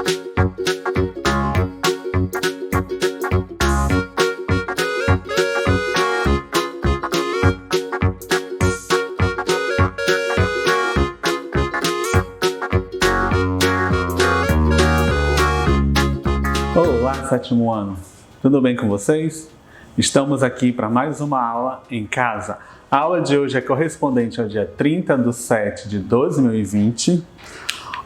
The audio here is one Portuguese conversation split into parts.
Olá, sétimo ano! Tudo bem com vocês? Estamos aqui para mais uma aula em casa. A aula de hoje é correspondente ao dia 30/7/2020,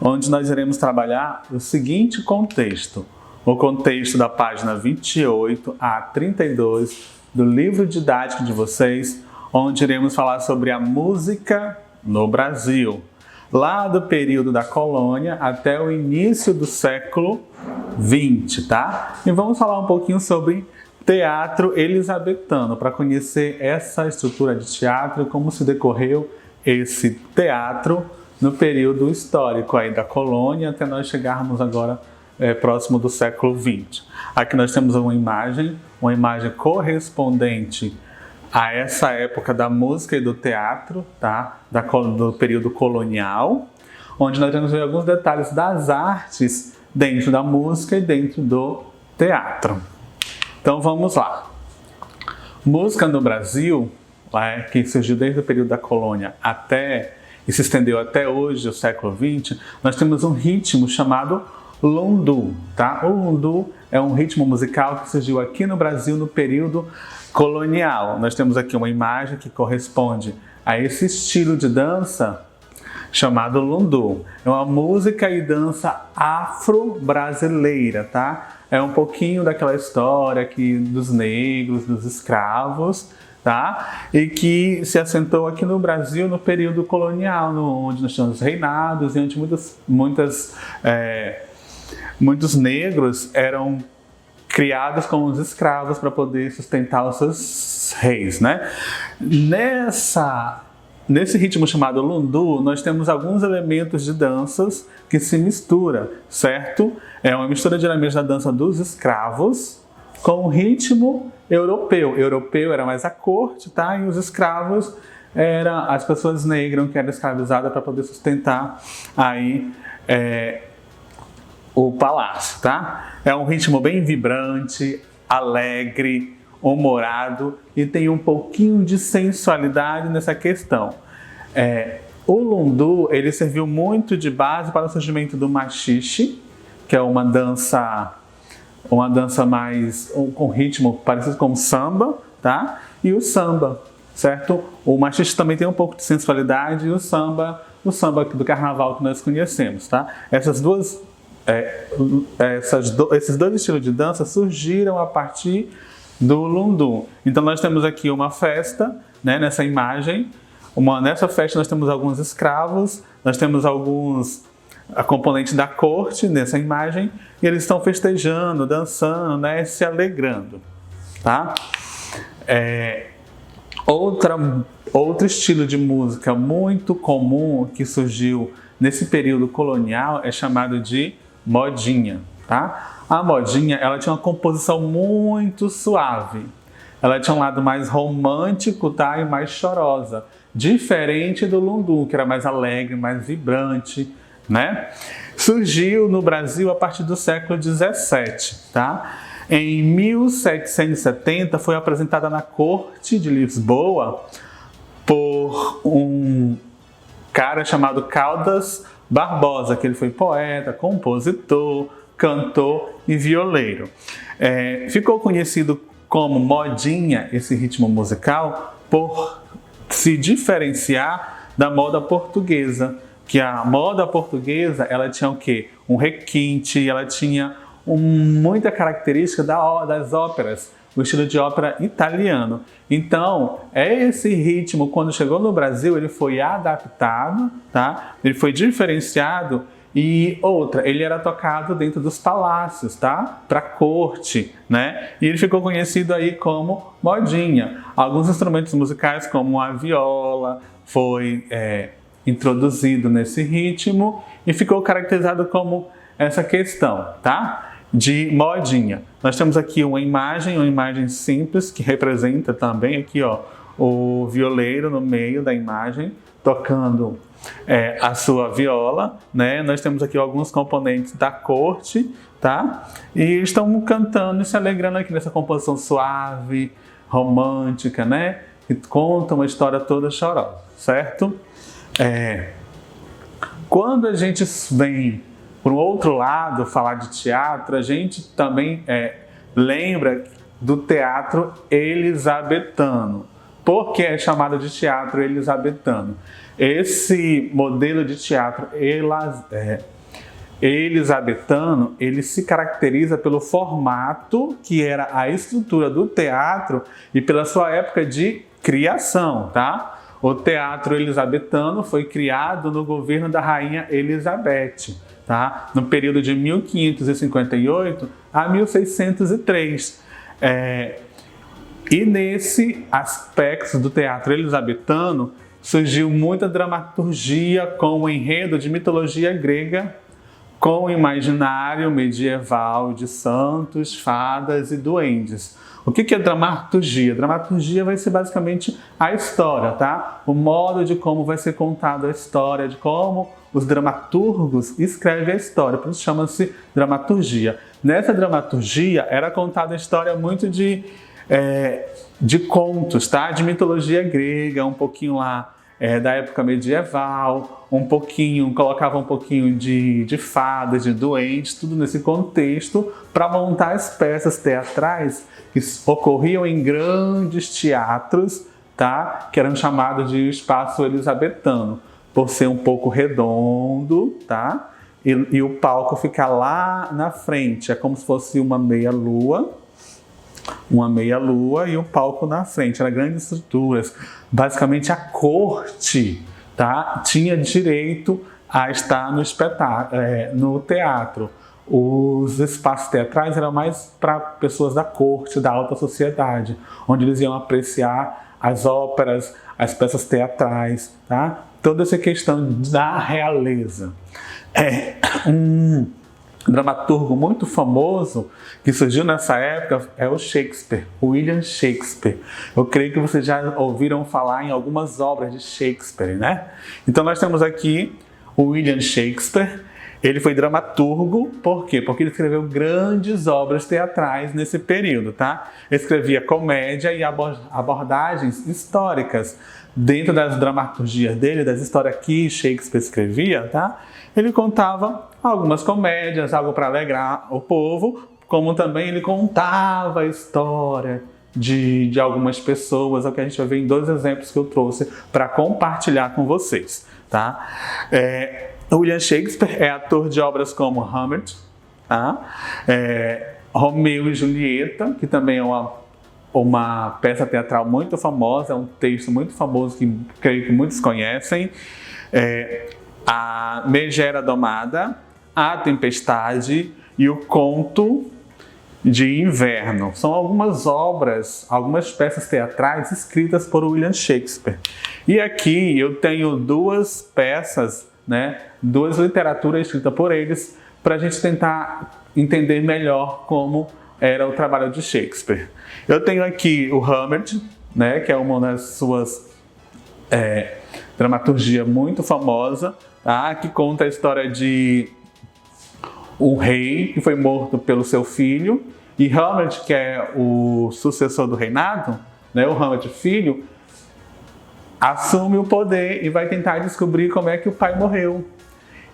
onde nós iremos trabalhar o seguinte contexto. O contexto da página 28 a 32 do livro didático de vocês, onde iremos falar sobre a música no Brasil, lá do período da colônia até o início do século XX, tá? E vamos falar um pouquinho sobre teatro elisabetano, para conhecer essa estrutura de teatro, como se decorreu esse teatro no período histórico aí da colônia até nós chegarmos agora próximo do século XX. Aqui nós temos uma imagem correspondente a essa época da música e do teatro, tá? Do período colonial, onde nós vamos ver alguns detalhes das artes dentro da música e dentro do teatro. Então vamos lá. Música no Brasil, que surgiu desde o período da colônia e se estendeu até hoje, o século XX, nós temos um ritmo chamado lundu, tá? O lundu é um ritmo musical que surgiu aqui no Brasil no período colonial. Nós temos aqui uma imagem que corresponde a esse estilo de dança chamado lundu. É uma música e dança afro-brasileira, tá? É um pouquinho daquela história aqui dos negros, dos escravos, tá? E que se assentou aqui no Brasil no período colonial, onde nós tínhamos reinados e onde muitos negros eram criados como os escravos para poder sustentar os seus reis, né? Nesse ritmo chamado lundu, nós temos alguns elementos de danças que se misturam, certo? É uma mistura de elementos da dança dos escravos com o ritmo europeu. O europeu era mais a corte, tá? E os escravos eram as pessoas negras que eram escravizadas para poder sustentar aí o palácio, tá? É um ritmo bem vibrante, alegre, humorado e tem um pouquinho de sensualidade nessa questão. O lundu, ele serviu muito de base para o surgimento do machixe, que é uma dança mais com ritmo parecido com o samba, tá? E o samba, certo? O machixe também tem um pouco de sensualidade e o samba do carnaval que nós conhecemos, tá? Esses dois estilos de dança surgiram a partir do lundu. Então nós temos aqui uma festa, né, nessa imagem. Nessa festa nós temos alguns escravos, nós temos alguns componentes da corte nessa imagem e eles estão festejando, dançando, né, se alegrando, tá? Outro estilo de música muito comum que surgiu nesse período colonial é chamado de modinha, tá? A modinha, ela tinha uma composição muito suave. Ela tinha um lado mais romântico, tá? E mais chorosa. Diferente do lundu, que era mais alegre, mais vibrante, né? Surgiu no Brasil a partir do século XVII, tá? Em 1770 foi apresentada na corte de Lisboa por um cara chamado Caldas Barbosa, que ele foi poeta, compositor, cantor e violeiro. Ficou conhecido como modinha esse ritmo musical por se diferenciar da moda portuguesa, que a moda portuguesa ela tinha o quê? Um requinte, ela tinha muita característica das óperas, o estilo de ópera italiano. Então, esse ritmo, quando chegou no Brasil, ele foi adaptado, tá? Ele foi diferenciado e ele era tocado dentro dos palácios, tá? Para corte, né? E ele ficou conhecido aí como modinha. Alguns instrumentos musicais, como a viola, foi introduzido nesse ritmo e ficou caracterizado como essa questão, tá? De modinha. Nós temos aqui uma imagem simples que representa também aqui, ó, o violeiro no meio da imagem tocando a sua viola, né? Nós temos aqui alguns componentes da corte, tá? E estão cantando e se alegrando aqui nessa composição suave, romântica, né? Que conta uma história toda chorosa, certo? Quando a gente vem para o outro lado falar de teatro, a gente também lembra do teatro elisabetano. Por que é chamado de teatro elisabetano? Esse modelo de teatro elisabetano, ele se caracteriza pelo formato que era a estrutura do teatro e pela sua época de criação, tá? O teatro elisabetano foi criado no governo da rainha Elizabeth, tá? No período de 1558 a 1603. E nesse aspecto do teatro elisabetano surgiu muita dramaturgia com o enredo de mitologia grega, com o imaginário medieval de santos, fadas e duendes. O que é dramaturgia? Dramaturgia vai ser basicamente a história, tá? O modo de como vai ser contada a história, de como os dramaturgos escrevem a história, por isso chama-se dramaturgia. Nessa dramaturgia era contada a história muito de contos, tá? De mitologia grega, um pouquinho lá da época medieval, colocava um pouquinho de fadas, de doentes, tudo nesse contexto para montar as peças teatrais que ocorriam em grandes teatros, tá? Que eram chamados de espaço elisabetano, por ser um pouco redondo, tá? E o palco fica lá na frente, é como se fosse uma meia-lua e o palco na frente, eram grandes estruturas. Basicamente a corte, tá, tinha direito a estar no espetáculo, no teatro. Os espaços teatrais eram mais para pessoas da corte, da alta sociedade, onde eles iam apreciar as óperas, as peças teatrais, tá? Toda essa questão da realeza. Um dramaturgo muito famoso que surgiu nessa época é o Shakespeare, William Shakespeare. Eu creio que vocês já ouviram falar em algumas obras de Shakespeare, né? Então nós temos aqui o William Shakespeare. Ele foi dramaturgo, por quê? Porque ele escreveu grandes obras teatrais nesse período, tá? Ele escrevia comédia e abordagens históricas. Dentro das dramaturgias dele, das histórias que Shakespeare escrevia, tá? Ele contava algumas comédias, algo para alegrar o povo, como também ele contava a história de algumas pessoas, é o que a gente vai ver em dois exemplos que eu trouxe para compartilhar com vocês, tá? William Shakespeare é ator de obras como Hamlet, tá? Romeu e Julieta, que também é uma peça teatral muito famosa, é um texto muito famoso que creio que muitos conhecem. A Megera Domada, A Tempestade e o Conto de Inverno. São algumas obras, algumas peças teatrais escritas por William Shakespeare. E aqui eu tenho duas peças, né, duas literaturas escritas por eles, para a gente tentar entender melhor como era o trabalho de Shakespeare. Eu tenho aqui o Hamlet, né, que é uma das suas dramaturgia muito famosa, tá, que conta a história de um rei que foi morto pelo seu filho, e Hamlet, que é o sucessor do reinado, né, o Hamlet filho, assume o poder e vai tentar descobrir como é que o pai morreu.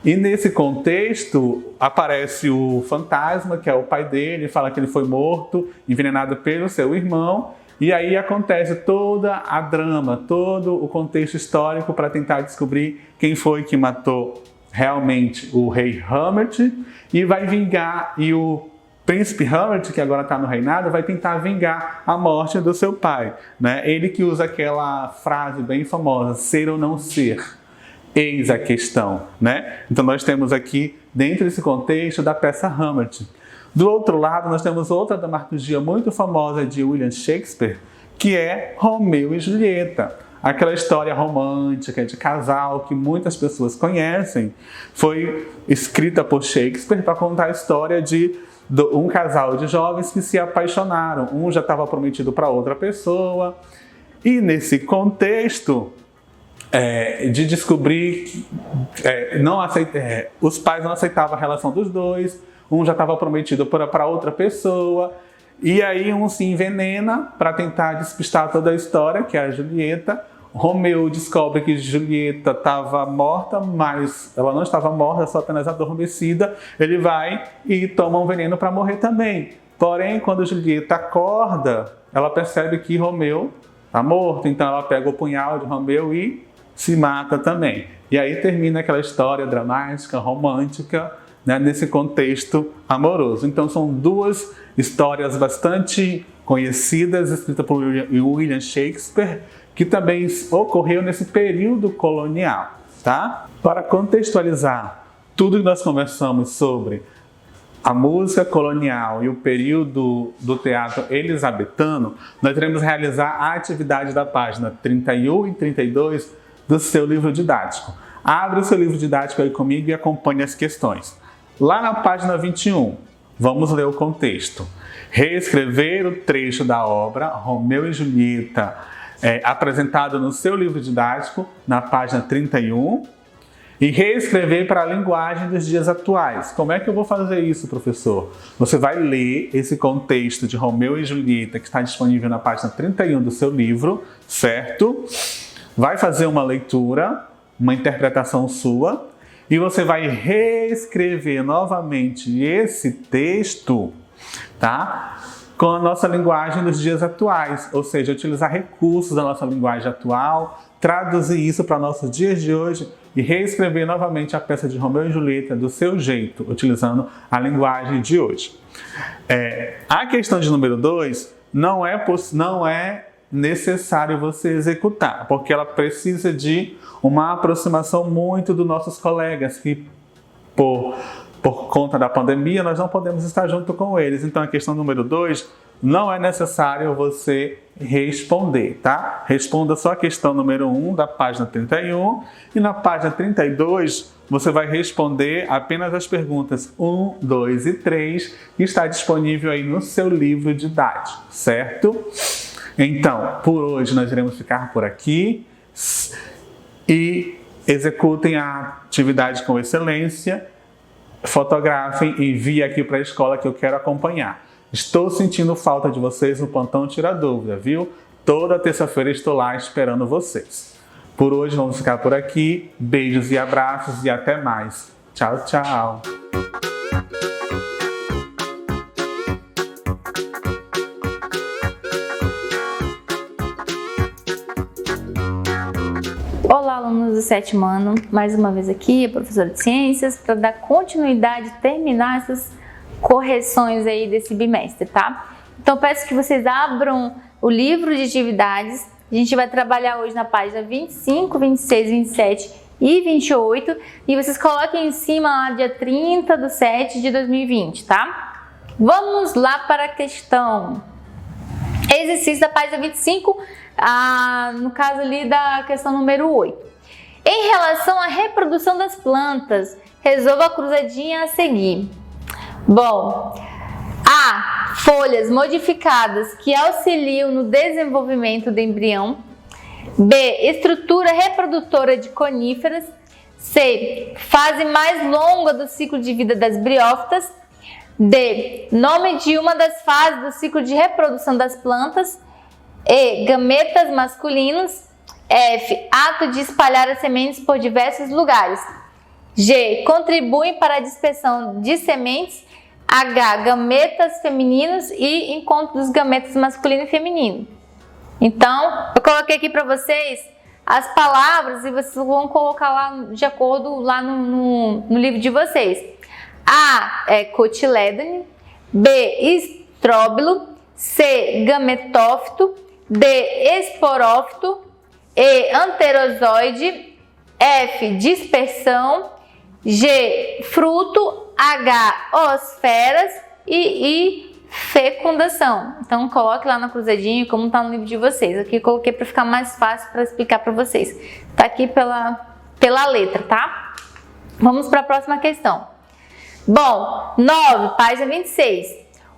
E nesse contexto aparece o fantasma, que é o pai dele, fala que ele foi morto, envenenado pelo seu irmão, e aí acontece toda a drama, todo o contexto histórico para tentar descobrir quem foi que matou realmente o rei Hamlet, e vai vingar, e o príncipe Hamlet, que agora está no reinado, vai tentar vingar a morte do seu pai, né? Ele que usa aquela frase bem famosa, ser ou não ser, eis a questão, né? Então nós temos aqui, dentro desse contexto da peça Hamlet. Do outro lado, nós temos outra dramaturgia muito famosa de William Shakespeare, que é Romeu e Julieta. Aquela história romântica de casal que muitas pessoas conhecem, foi escrita por Shakespeare para contar a história de um casal de jovens que se apaixonaram. Um já estava prometido para outra pessoa. E nesse contexto, de descobrir que os pais não aceitavam a relação dos dois, um já estava prometido para outra pessoa, e aí um se envenena para tentar despistar toda a história, que é a Julieta. Romeu descobre que Julieta estava morta, mas ela não estava morta, só apenas adormecida. Ele vai e toma um veneno para morrer também. Porém, quando Julieta acorda, ela percebe que Romeu está morto, então ela pega o punhal de Romeu e se mata também. E aí termina aquela história dramática, romântica, né, nesse contexto amoroso. Então são duas histórias bastante conhecidas, escritas por William Shakespeare, que também ocorreu nesse período colonial, tá? Para contextualizar tudo que nós conversamos sobre a música colonial e o período do teatro elisabetano, nós iremos realizar a atividade da página 31 e 32 do seu livro didático. Abre o seu livro didático aí comigo e acompanhe as questões. Lá na página 21, vamos ler o contexto. Reescrever o trecho da obra Romeu e Julieta, apresentado no seu livro didático, na página 31, e reescrever para a linguagem dos dias atuais. Como é que eu vou fazer isso, professor? Você vai ler esse contexto de Romeu e Julieta, que está disponível na página 31 do seu livro, certo? Vai fazer uma leitura, uma interpretação sua, e você vai reescrever novamente esse texto, tá? Com a nossa linguagem dos dias atuais, ou seja, utilizar recursos da nossa linguagem atual, traduzir isso para nossos dias de hoje e reescrever novamente a peça de Romeu e Julieta do seu jeito, utilizando a linguagem de hoje. A questão de número 2 não é necessário você executar, porque ela precisa de uma aproximação muito dos nossos colegas, que por conta da pandemia nós não podemos estar junto com eles. Então a questão número 2 não é necessário você responder, tá? Responda só a questão número 1 da página 31 e na página 32 você vai responder apenas as perguntas 1, 2 e 3 que está disponível aí no seu livro didático, certo? Então, por hoje nós iremos ficar por aqui e executem a atividade com excelência, fotografem e enviem aqui para a escola que eu quero acompanhar. Estou sentindo falta de vocês no Plantão Tira Dúvida, viu? Toda terça-feira estou lá esperando vocês. Por hoje vamos ficar por aqui. Beijos e abraços e até mais. Tchau, tchau! Olá, alunos do 7º ano, mais uma vez aqui, a professora de Ciências, para dar continuidade e terminar essas correções aí desse bimestre, tá? Então, peço que vocês abram o livro de atividades. A gente vai trabalhar hoje na página 25, 26, 27 e 28 e vocês coloquem em cima lá dia 30/7 de 2020, tá? Vamos lá para a questão. Exercício da página 25, no caso ali da questão número 8. Em relação à reprodução das plantas, resolva a cruzadinha a seguir. Bom, A. Folhas modificadas que auxiliam no desenvolvimento do embrião. B. Estrutura reprodutora de coníferas. C. Fase mais longa do ciclo de vida das briófitas. D. Nome de uma das fases do ciclo de reprodução das plantas. E. Gametas masculinos. F. Ato de espalhar as sementes por diversos lugares. G. Contribuem para a dispersão de sementes. H. Gametas femininos e encontro dos gametas masculino e feminino. Então, eu coloquei aqui para vocês as palavras e vocês vão colocar lá de acordo lá no livro de vocês. A é cotilédone, B. estróbilo, C. gametófito, D. esporófito, E. anterozoide, F. dispersão, G. fruto, H. osferas e I. fecundação. Então coloque lá na cruzadinha como está no livro de vocês. Aqui eu coloquei para ficar mais fácil para explicar para vocês. Tá aqui pela letra, tá? Vamos para a próxima questão. Bom, 9, página 26.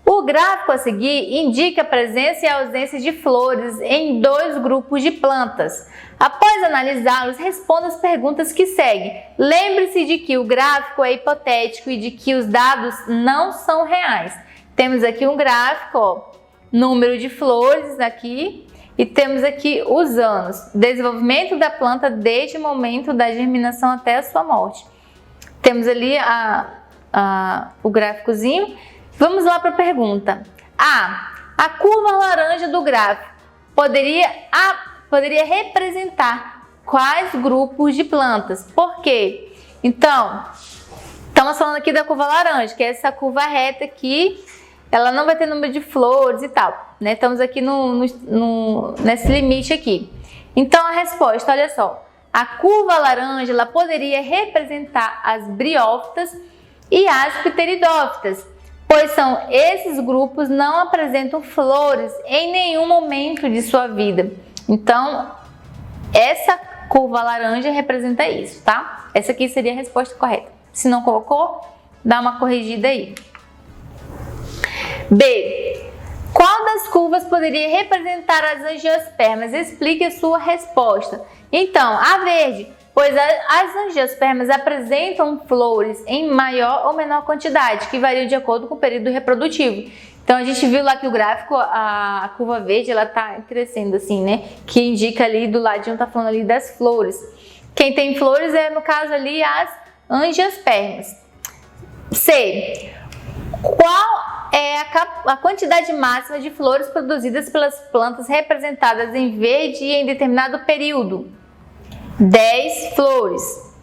O gráfico a seguir indica a presença e a ausência de flores em 2 grupos de plantas. Após analisá-los, responda as perguntas que seguem. Lembre-se de que o gráfico é hipotético e de que os dados não são reais. Temos aqui um gráfico, ó, número de flores aqui, e temos aqui os anos. Desenvolvimento da planta desde o momento da germinação até a sua morte. Temos ali o gráficozinho. Vamos lá para a pergunta. A curva laranja do gráfico poderia representar quais grupos de plantas? Por quê? Então, estamos falando aqui da curva laranja, que é essa curva reta aqui, ela não vai ter número de flores e tal, né? Estamos aqui nesse limite aqui. Então, a resposta, olha só, a curva laranja, ela poderia representar as briófitas e as pteridófitas, pois esses grupos não apresentam flores em nenhum momento de sua vida. Então, essa curva laranja representa isso, tá? Essa aqui seria a resposta correta. Se não colocou, dá uma corrigida aí. B. Qual das curvas poderia representar as angiospermas? Explique a sua resposta. Então, a verde, pois as angiospermas apresentam flores em maior ou menor quantidade, que variam de acordo com o período reprodutivo. Então, a gente viu lá que o gráfico, a curva verde, ela tá crescendo assim, né? Que indica ali, do ladinho, tá falando ali das flores. Quem tem flores é, no caso ali, as angiospermas. C. Qual é a quantidade máxima de flores produzidas pelas plantas representadas em verde em determinado período? 10 flores.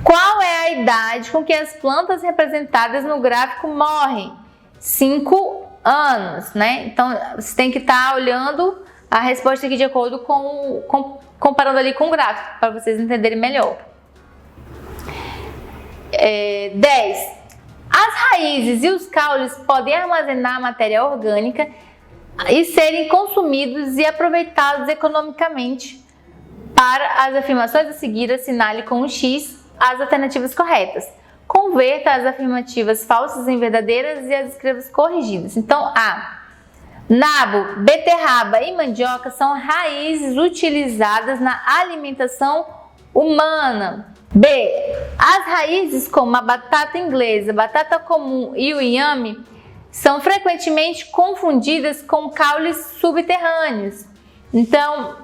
Qual é a idade com que as plantas representadas no gráfico morrem? 5 anos, né? Então, você tem que estar olhando a resposta aqui de acordo comparando ali com o gráfico, para vocês entenderem melhor. 10. As raízes e os caules podem armazenar matéria orgânica e serem consumidos e aproveitados economicamente. Para as afirmações a seguir, assinale com um X as alternativas corretas. Converta as afirmativas falsas em verdadeiras e as escreva corrigidas. Então, A. Nabo, beterraba e mandioca são raízes utilizadas na alimentação humana. B. As raízes como a batata inglesa, batata comum e o inhame são frequentemente confundidas com caules subterrâneos. Então,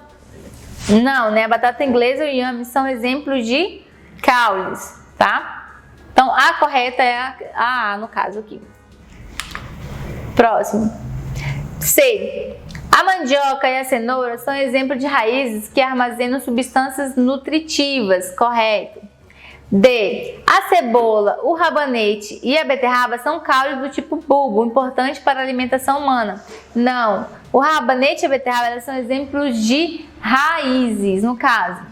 não, né? A batata inglesa e o inhame são exemplos de caules, tá? Então, a correta é a no caso aqui. Próximo. C. A mandioca e a cenoura são exemplos de raízes que armazenam substâncias nutritivas, correto. D. A cebola, o rabanete e a beterraba são caules do tipo bulbo, importante para a alimentação humana. Não, o rabanete e a beterraba são exemplos de raízes, no caso.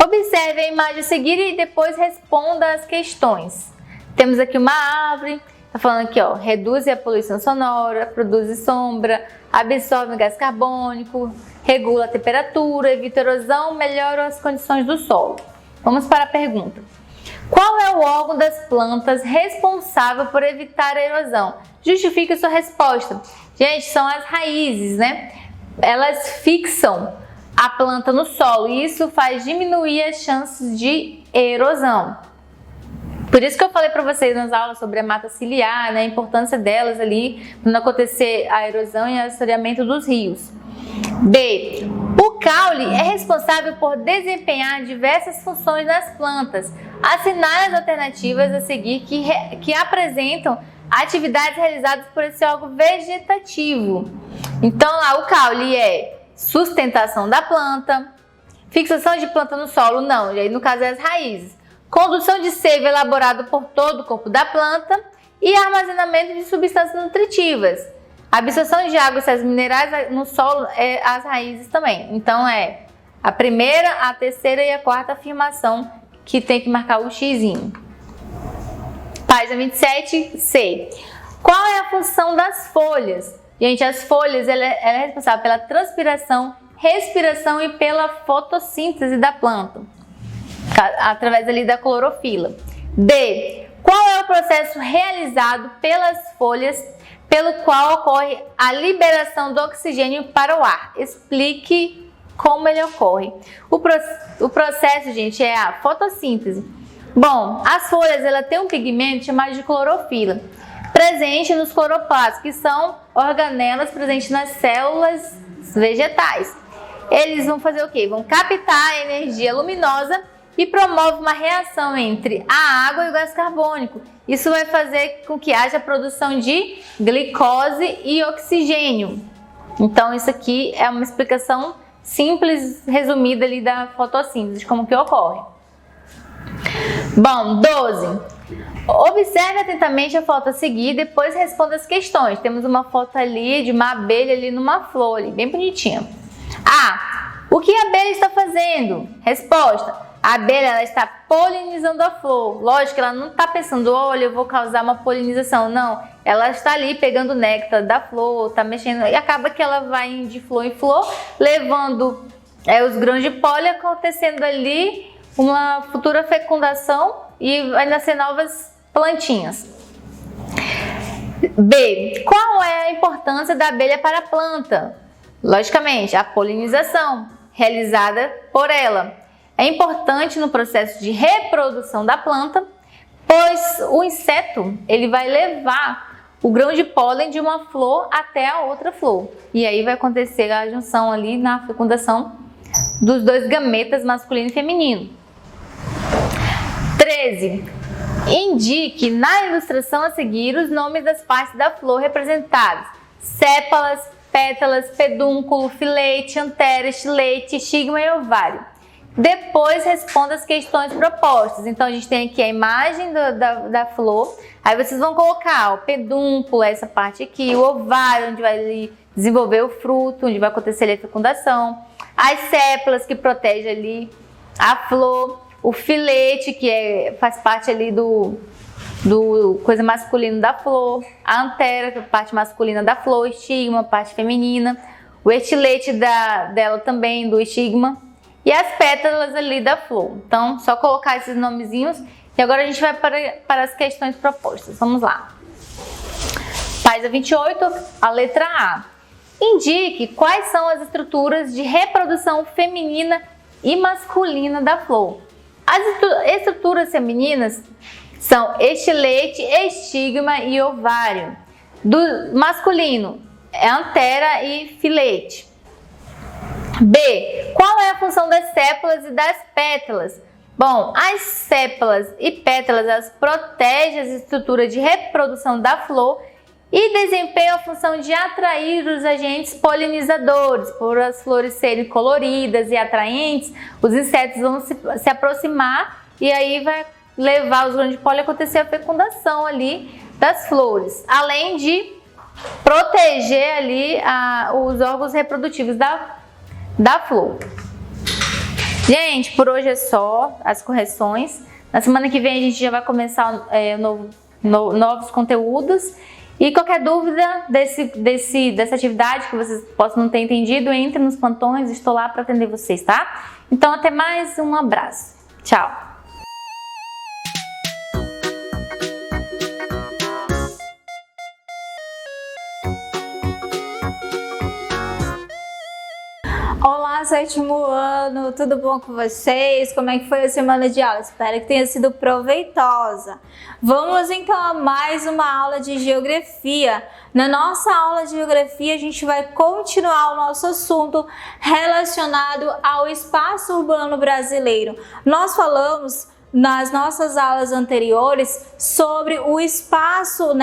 Observe a imagem a seguir e depois responda as questões. Temos aqui uma árvore, tá falando aqui, ó, reduz a poluição sonora, produz sombra, absorve gás carbônico, regula a temperatura, evita erosão, melhora as condições do solo. Vamos para a pergunta. Qual é o órgão das plantas responsável por evitar a erosão? Justifique a sua resposta. Gente, são as raízes, né? Elas fixam a planta no solo e isso faz diminuir as chances de erosão. Por isso que eu falei para vocês nas aulas sobre a mata ciliar, né, a importância delas ali para não acontecer a erosão e o assoreamento dos rios. B. O caule é responsável por desempenhar diversas funções nas plantas. Assinale as alternativas a seguir que apresentam atividades realizadas por esse órgão vegetativo. Então, lá o caule é sustentação da planta, fixação de planta no solo, não, e aí no caso é as raízes, condução de seiva elaborado por todo o corpo da planta e armazenamento de substâncias nutritivas. Absorção de água e sais minerais no solo é as raízes também. Então é a primeira, a terceira e a quarta afirmação que tem que marcar o xizinho. Página 27, C. Qual é a função das folhas? Gente, as folhas ela é responsável pela transpiração, respiração e pela fotossíntese da planta, através ali da clorofila. D. Qual é o é o processo realizado pelas folhas pelo qual ocorre a liberação do oxigênio para o ar? Explique como ele ocorre. O processo, gente, é a fotossíntese. Bom, as folhas elas têm um pigmento chamado de clorofila, presente nos cloroplastos, que são organelas presentes nas células vegetais. Eles vão fazer o quê? Vão captar a energia luminosa e promove uma reação entre a água e o gás carbônico. Isso vai fazer com que haja produção de glicose e oxigênio. Então isso aqui é uma explicação simples, resumida ali da fotossíntese, de como que ocorre. Bom, 12. Observe atentamente a foto a seguir e depois responda as questões. Temos uma foto ali de uma abelha ali numa flor, ali, bem bonitinha. A. O que a abelha está fazendo? Resposta. A abelha ela está polinizando a flor. Lógico que ela não está pensando, olha, eu vou causar uma polinização. Não, ela está ali pegando o néctar da flor, está mexendo. E acaba que ela vai de flor em flor, levando os grãos de pólen, acontecendo ali uma futura fecundação e vai nascer novas plantinhas. B. Qual é a importância da abelha para a planta? Logicamente, a polinização realizada por ela. É importante no processo de reprodução da planta, pois o inseto ele vai levar o grão de pólen de uma flor até a outra flor. E aí vai acontecer a junção ali na fecundação dos dois gametas masculino e feminino. 13. Indique na ilustração a seguir os nomes das partes da flor representadas: sépalas, pétalas, pedúnculo, filete, antera, estilete, estigma e ovário. Depois responda as questões propostas. Então a gente tem aqui a imagem da flor. Aí vocês vão colocar o pedúnculo, essa parte aqui, o ovário, onde vai desenvolver o fruto, onde vai acontecer ali a fecundação. As sépalas, que protegem ali a flor. O filete, que faz parte ali do coisa masculina da flor. A antera, que é a parte masculina da flor. Estigma, parte feminina. O estilete dela também, do estigma. E as pétalas ali da flor. Então, só colocar esses nomezinhos. E agora a gente vai para as questões propostas. Vamos lá. Página 28, a letra A. Indique quais são as estruturas de reprodução feminina e masculina da flor. As estruturas femininas são estilete, estigma e ovário. Do masculino, é antera e filete. B. Qual é a função das sépalas e das pétalas? Bom, as sépalas e pétalas elas protegem as estruturas de reprodução da flor e desempenham a função de atrair os agentes polinizadores. Por as flores serem coloridas e atraentes, os insetos vão se aproximar e aí vai levar os grãos de pólen a acontecer a fecundação ali das flores, além de proteger ali os órgãos reprodutivos da flor. Gente, por hoje é só as correções. Na semana que vem a gente já vai começar novos conteúdos. E qualquer dúvida dessa atividade que vocês possam não ter entendido, entre nos plantões, estou lá para atender vocês, tá? Então até mais, um abraço. Tchau! Olá, sétimo ano, tudo bom com vocês? Como é que foi a semana de aula? Espero que tenha sido proveitosa. Vamos então a mais uma aula de geografia. Na nossa aula de geografia, a gente vai continuar o nosso assunto relacionado ao espaço urbano brasileiro. Nós falamos nas nossas aulas anteriores sobre o espaço,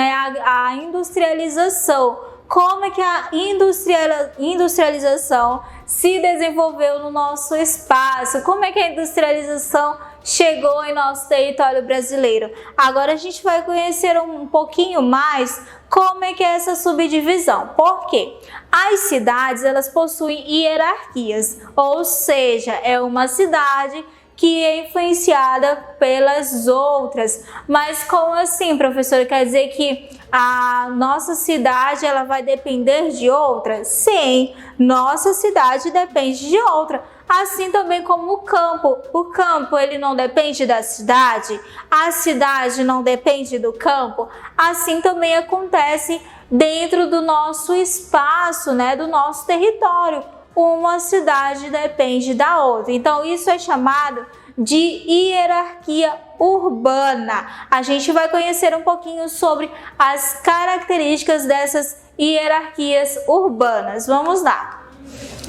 a industrialização. Como é que a industrialização se desenvolveu no nosso espaço? Como é que a industrialização chegou em nosso território brasileiro? Agora a gente vai conhecer um pouquinho mais como é que é essa subdivisão. Por quê? As cidades, elas possuem hierarquias, ou seja, é uma cidade que é influenciada pelas outras. Mas como assim, professora? Quer dizer que a nossa cidade ela vai depender de outra? Sim, nossa cidade depende de outra. assim também como o campo. O campo, ele não depende da cidade, a cidade não depende do campo. Assim também acontece dentro do nosso espaço, né, do nosso território. Uma cidade depende da outra. Então, isso é chamado de hierarquia urbana. A gente vai conhecer um pouquinho sobre as características dessas hierarquias urbanas. Vamos lá.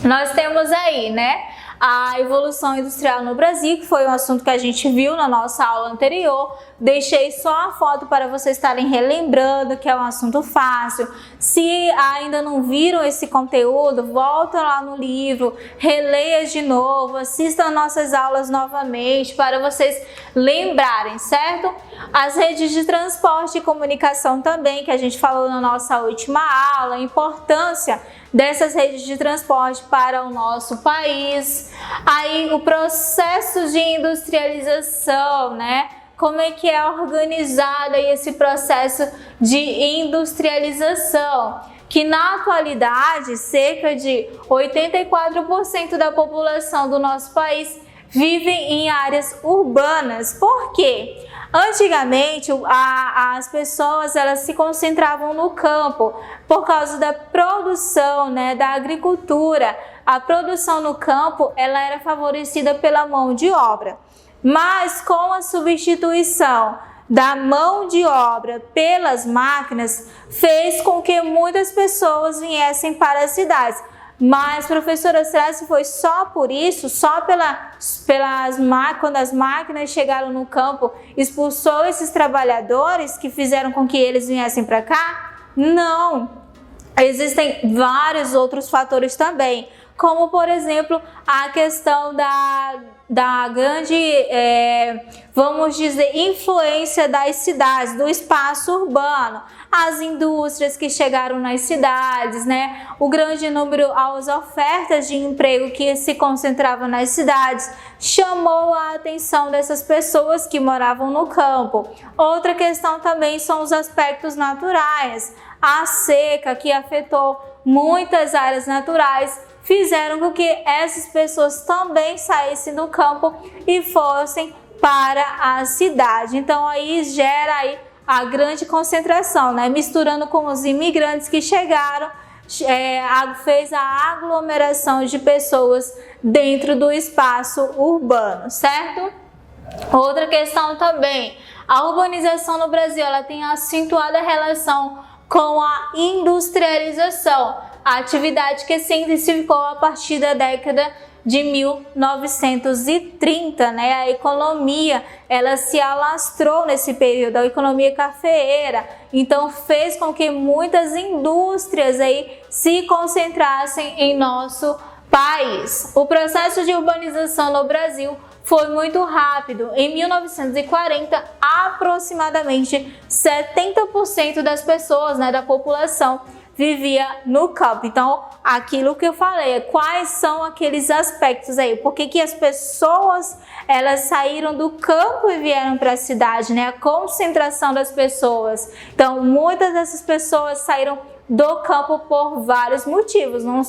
Nós temos aí, né, a evolução industrial no Brasil, que foi um assunto que a gente viu na nossa aula anterior. Deixei só a foto para vocês estarem relembrando, que é um assunto fácil. Se ainda não viram esse conteúdo, volta lá no livro, releia de novo, assistam nossas aulas novamente para vocês lembrarem, certo? As redes de transporte e comunicação também, que a gente falou na nossa última aula, a importância dessas redes de transporte para o nosso país. Aí o processo de industrialização, né? Como é que é organizado aí esse processo de industrialização? Que na atualidade, cerca de 84% da população do nosso país vive em áreas urbanas. Por quê? Antigamente, as pessoas elas se concentravam no campo por causa da produção, né, da agricultura. A produção no campo ela era favorecida pela mão de obra. Mas com a substituição da mão de obra pelas máquinas, fez com que muitas pessoas viessem para as cidades. Mas, professora, será que foi só por isso? Só quando as máquinas chegaram no campo, expulsou esses trabalhadores que fizeram com que eles viessem para cá? Não! Existem vários outros fatores também, como, por exemplo, a questão da grande, vamos dizer, influência das cidades, do espaço urbano, as indústrias que chegaram nas cidades, né? O grande número, as ofertas de emprego que se concentravam nas cidades, chamou a atenção dessas pessoas que moravam no campo. Outra questão também são os aspectos naturais. A seca, que afetou muitas áreas naturais, fizeram com que essas pessoas também saíssem do campo e fossem para a cidade. Então aí gera aí a grande concentração, né? Misturando com os imigrantes que chegaram, fez a aglomeração de pessoas dentro do espaço urbano, certo? Outra questão também, a urbanização no Brasil ela tem acentuado a relação com a industrialização, a atividade que se intensificou a partir da década de 1930, né? A economia, ela se alastrou nesse período, a economia cafeeira, então fez com que muitas indústrias aí se concentrassem em nosso país. O processo de urbanização no Brasil foi muito rápido. Em 1940, aproximadamente 70% das pessoas, né, da população vivia no campo. Então, aquilo que eu falei, quais são aqueles aspectos aí? Por que as pessoas elas saíram do campo e vieram para a cidade, né? A concentração das pessoas. Então, muitas dessas pessoas saíram do campo por vários motivos, não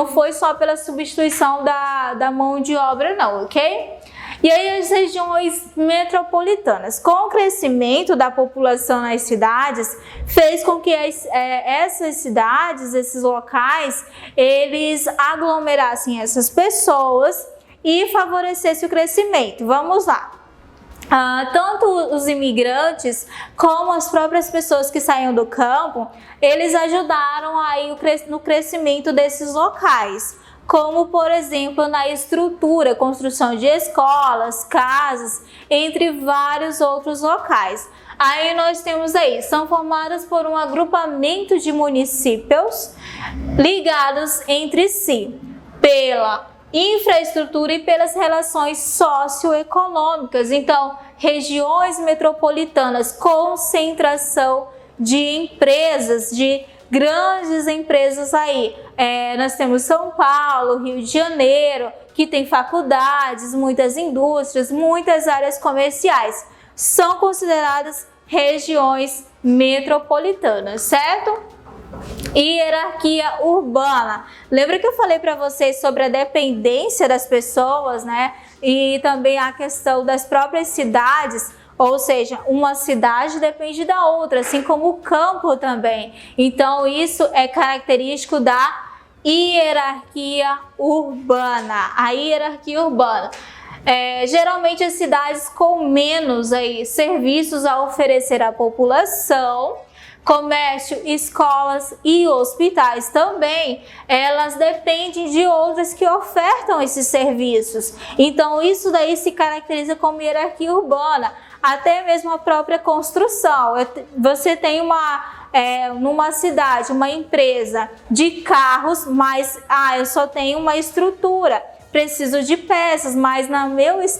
foi só pela substituição da mão de obra não, ok? E aí as regiões metropolitanas, com o crescimento da população nas cidades, fez com que essas cidades, esses locais, eles aglomerassem essas pessoas e favorecesse o crescimento. Vamos lá. Tanto os imigrantes como as próprias pessoas que saíam do campo, eles ajudaram aí no crescimento desses locais, como por exemplo na estrutura, construção de escolas, casas, entre vários outros locais. Aí nós temos aí, são formadas por um agrupamento de municípios ligados entre si pela infraestrutura e pelas relações socioeconômicas. Então, regiões metropolitanas, concentração de empresas, de grandes empresas aí. Nós temos São Paulo, Rio de Janeiro, que tem faculdades, muitas indústrias, muitas áreas comerciais. São consideradas regiões metropolitanas, certo? hierarquia urbana. Lembra que eu falei para vocês sobre a dependência das pessoas, né? E também a questão das próprias cidades, ou seja, uma cidade depende da outra, assim como o campo também. Então isso é característico da hierarquia urbana. A hierarquia urbana. Geralmente as cidades com menos serviços a oferecer à população, comércio, escolas e hospitais também, elas dependem de outras que ofertam esses serviços. Então isso daí se caracteriza como hierarquia urbana. Até mesmo a própria construção. Você tem numa cidade, uma empresa de carros, mas eu só tenho uma estrutura. Preciso de peças, mas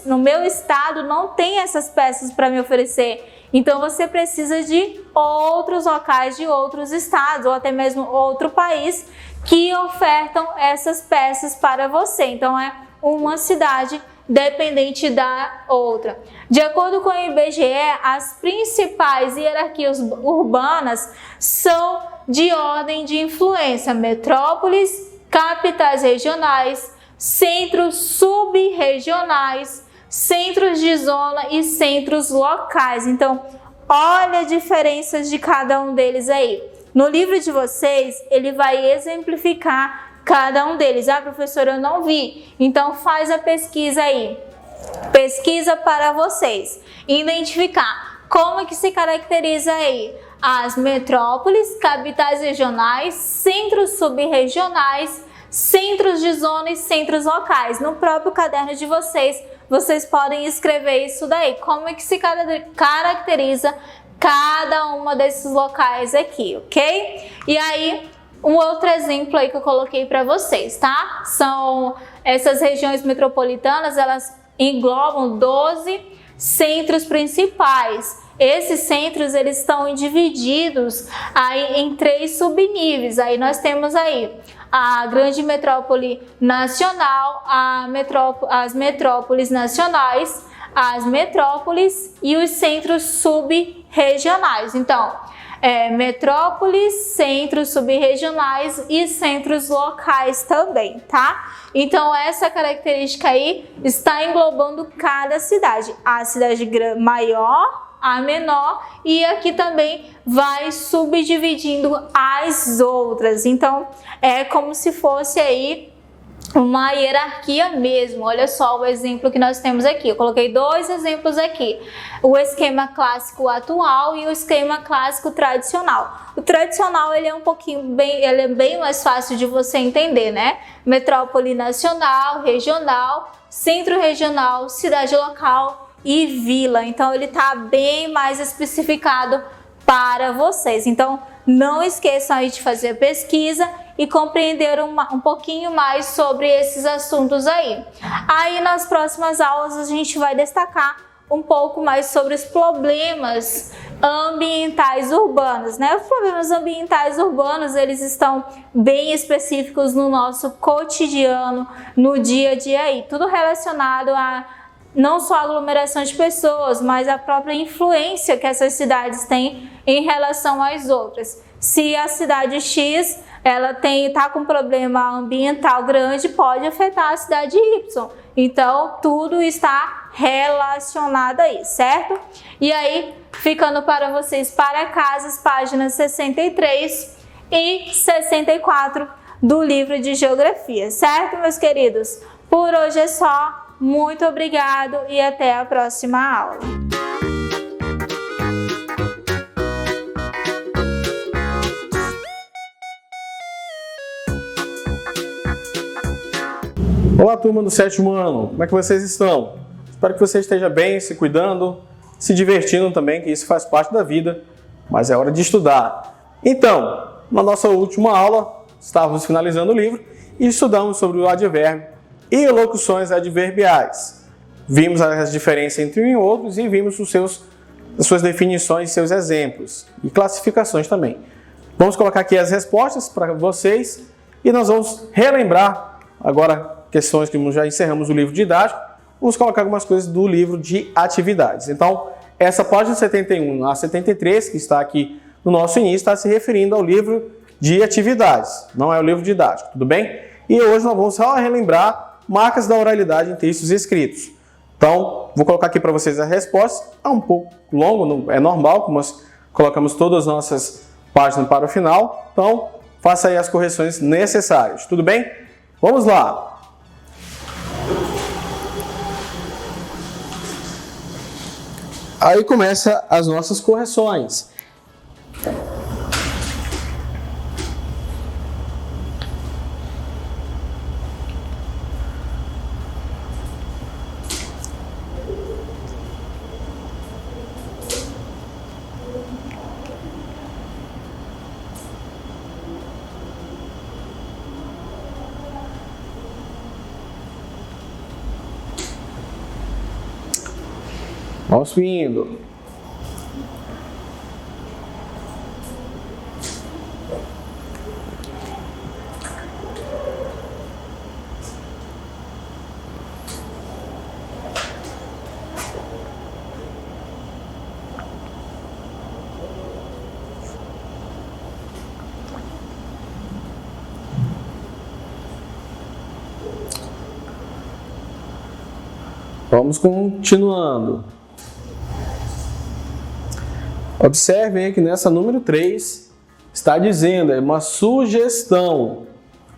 no meu estado não tem essas peças para me oferecer. Então você precisa de outros locais, de outros estados ou até mesmo outro país que ofertam essas peças para você. Então é uma cidade dependente da outra. De acordo com o IBGE, as principais hierarquias urbanas são de ordem de influência: metrópoles, capitais regionais, centros subregionais, centros de zona e centros locais. Então, olha a diferença de cada um deles aí. No livro de vocês, ele vai exemplificar cada um deles. Professora, eu não vi. Então, faz a pesquisa aí. Pesquisa para vocês. Identificar como que se caracteriza aí as metrópoles, capitais regionais, centros subregionais, centros de zona e centros locais. No próprio caderno de vocês, vocês podem escrever isso daí. Como é que se caracteriza cada uma desses locais aqui, ok? E aí, um outro exemplo aí que eu coloquei para vocês, tá? São essas regiões metropolitanas, elas englobam 12 centros principais. Esses centros, eles estão divididos aí em 3 subníveis. Aí nós temos aí a grande metrópole nacional, as metrópoles nacionais, as metrópoles e os centros subregionais. Então, metrópoles, centros subregionais e centros locais também, tá? Então essa característica aí está englobando cada cidade. A cidade maior, a menor, e aqui também vai subdividindo as outras. Então é como se fosse aí uma hierarquia mesmo. Olha só o exemplo que nós temos aqui. Eu coloquei 2 exemplos aqui. O esquema clássico atual e o esquema clássico tradicional. O tradicional, ele é bem mais fácil de você entender, né? Metrópole nacional, regional, centro regional, cidade local e vila. Então ele está bem mais especificado para vocês. Então não esqueçam aí de fazer a pesquisa e compreender um pouquinho mais sobre esses assuntos aí. Aí nas próximas aulas a gente vai destacar um pouco mais sobre os problemas ambientais urbanos, né? Os problemas ambientais urbanos, eles estão bem específicos no nosso cotidiano, no dia a dia aí, tudo relacionado a não só a aglomeração de pessoas, mas a própria influência que essas cidades têm em relação às outras. Se a cidade X está com um problema ambiental grande, pode afetar a cidade Y. Então, tudo está relacionado aí, certo? E aí, ficando para vocês para casa, as páginas 63 e 64 do livro de Geografia, certo, meus queridos? Por hoje é só. Muito obrigado e até a próxima aula. Olá, turma do 7º ano, como é que vocês estão? Espero que você esteja bem, se cuidando, se divertindo também, que isso faz parte da vida, mas é hora de estudar. Então, na nossa última aula, estávamos finalizando o livro e estudamos sobre o advérbio e locuções adverbiais. Vimos as diferenças entre um e outros e vimos as suas definições, seus exemplos e classificações também. Vamos colocar aqui as respostas para vocês e nós vamos relembrar agora questões que já encerramos o livro didático. Vamos colocar algumas coisas do livro de atividades. Então, essa página 71 a 73, que está aqui no nosso início, está se referindo ao livro de atividades, não é o livro didático, tudo bem? E hoje nós vamos só relembrar marcas da oralidade em textos escritos. Então, vou colocar aqui para vocês a resposta. É um pouco longo, é normal, como nós colocamos todas as nossas páginas para o final. Então, faça aí as correções necessárias, tudo bem? Vamos lá! Aí começa as nossas correções. Vamos indo. Vamos continuando. Observem aí que nessa número 3 está dizendo, é uma sugestão.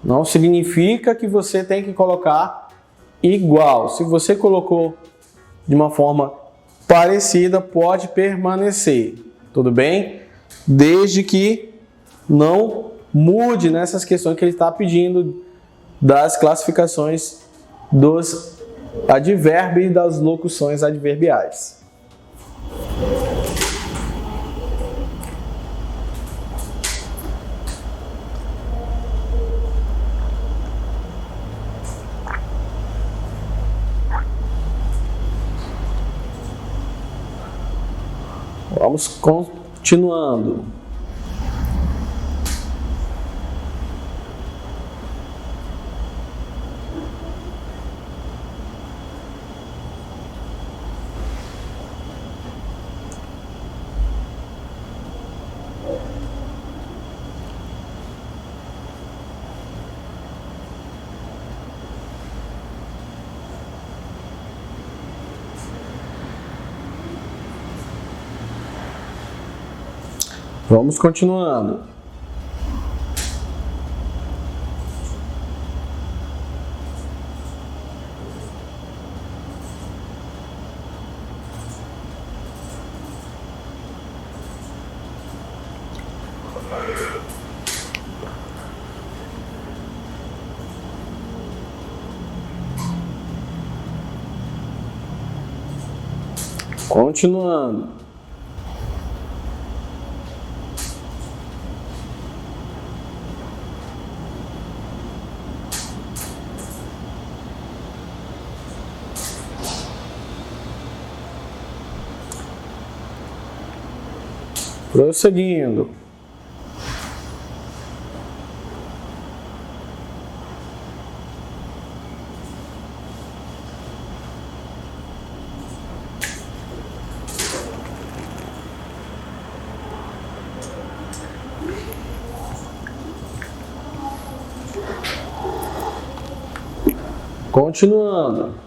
Não significa que você tem que colocar igual. Se você colocou de uma forma parecida, pode permanecer. Tudo bem? Desde que não mude nessas questões que ele está pedindo das classificações dos advérbios e das locuções adverbiais. Vamos continuando. Vamos continuando. Continuando. Prosseguindo. Continuando.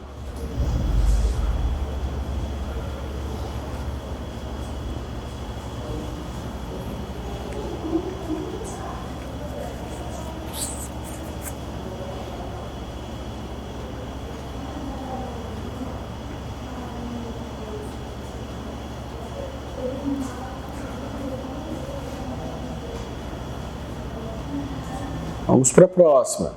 Vamos para a próxima.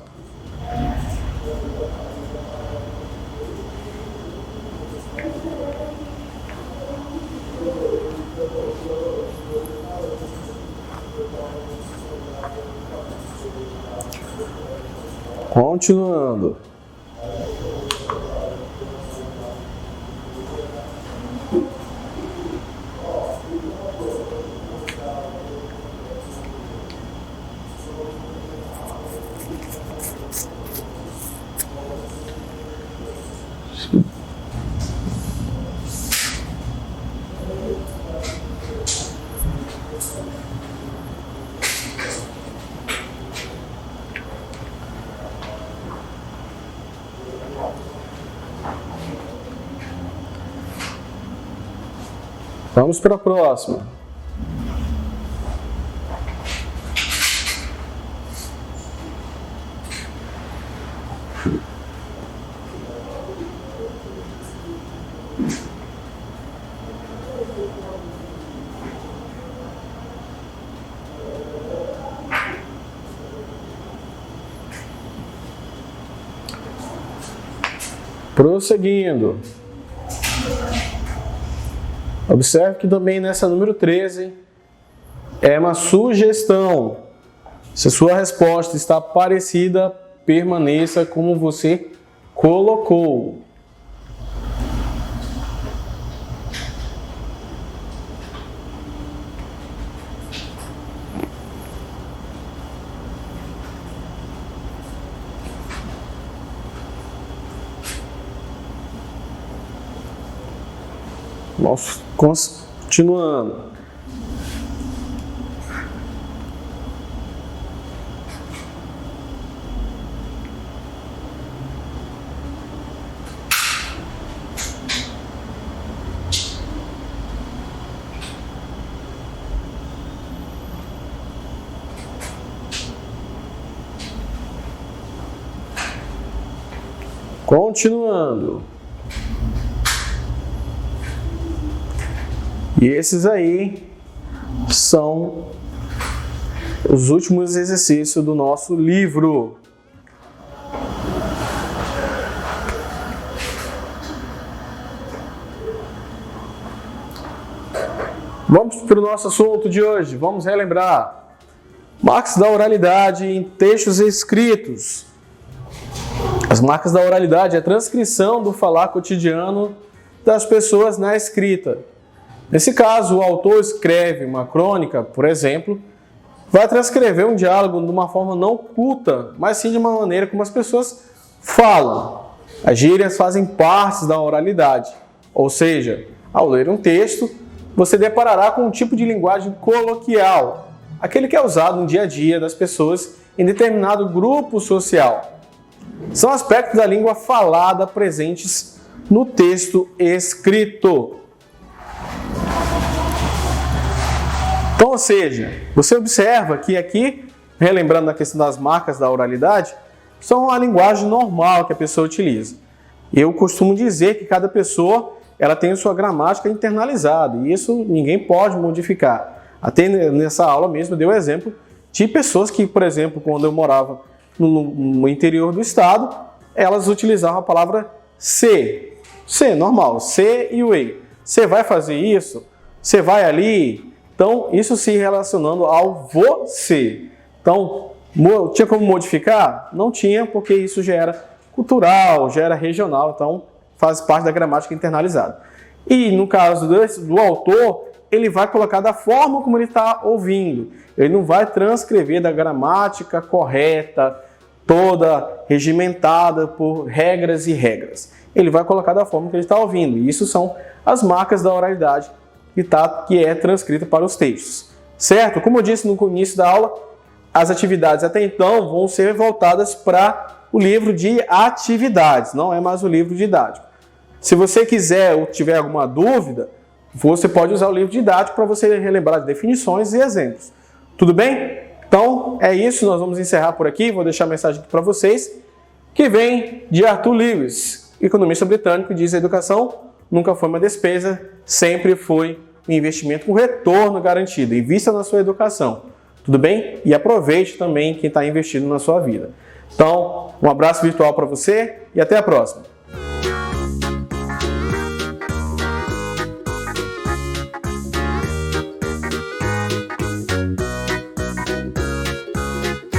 Continuando. Vamos para a próxima. Prosseguindo. Observe que também nessa número 13 é uma sugestão. Se a sua resposta está parecida, permaneça como você colocou. Vamos continuando. Continuando. E esses aí são os últimos exercícios do nosso livro. Vamos para o nosso assunto de hoje. Vamos relembrar. Marcas da oralidade em textos escritos. As marcas da oralidade é a transcrição do falar cotidiano das pessoas na escrita. Nesse caso, o autor escreve uma crônica, por exemplo, vai transcrever um diálogo de uma forma não culta, mas sim de uma maneira como as pessoas falam. As gírias fazem parte da oralidade, ou seja, ao ler um texto, você deparará com um tipo de linguagem coloquial, aquele que é usado no dia a dia das pessoas em determinado grupo social. São aspectos da língua falada presentes no texto escrito. Então, ou seja, você observa que aqui, relembrando a questão das marcas da oralidade, são a linguagem normal que a pessoa utiliza. Eu costumo dizer que cada pessoa ela tem a sua gramática internalizada, e isso ninguém pode modificar. Até nessa aula mesmo eu dei o exemplo de pessoas que, por exemplo, quando eu morava no interior do estado, elas utilizavam a palavra se. Se, normal, se e o e. Você vai fazer isso? Você vai ali? Então, isso se relacionando ao você. Então, tinha como modificar? Não tinha, porque isso já era cultural, já era regional, então faz parte da gramática internalizada. E no caso do autor, ele vai colocar da forma como ele está ouvindo. Ele não vai transcrever da gramática correta, toda regimentada por regras e regras. Ele vai colocar da forma que ele está ouvindo. E isso são as marcas da oralidade que é transcrita para os textos. Certo? Como eu disse no início da aula, as atividades até então vão ser voltadas para o livro de atividades, não é mais o livro didático. Se você quiser ou tiver alguma dúvida, você pode usar o livro didático para você relembrar definições e exemplos. Tudo bem? Então, é isso. Nós vamos encerrar por aqui. Vou deixar a mensagem aqui para vocês, que vem de Arthur Lewis, economista britânico, diz: a educação nunca foi uma despesa, sempre foi um investimento com retorno garantido. Invista na sua educação. Tudo bem? E aproveite também quem está investindo na sua vida. Então, um abraço virtual para você e até a próxima.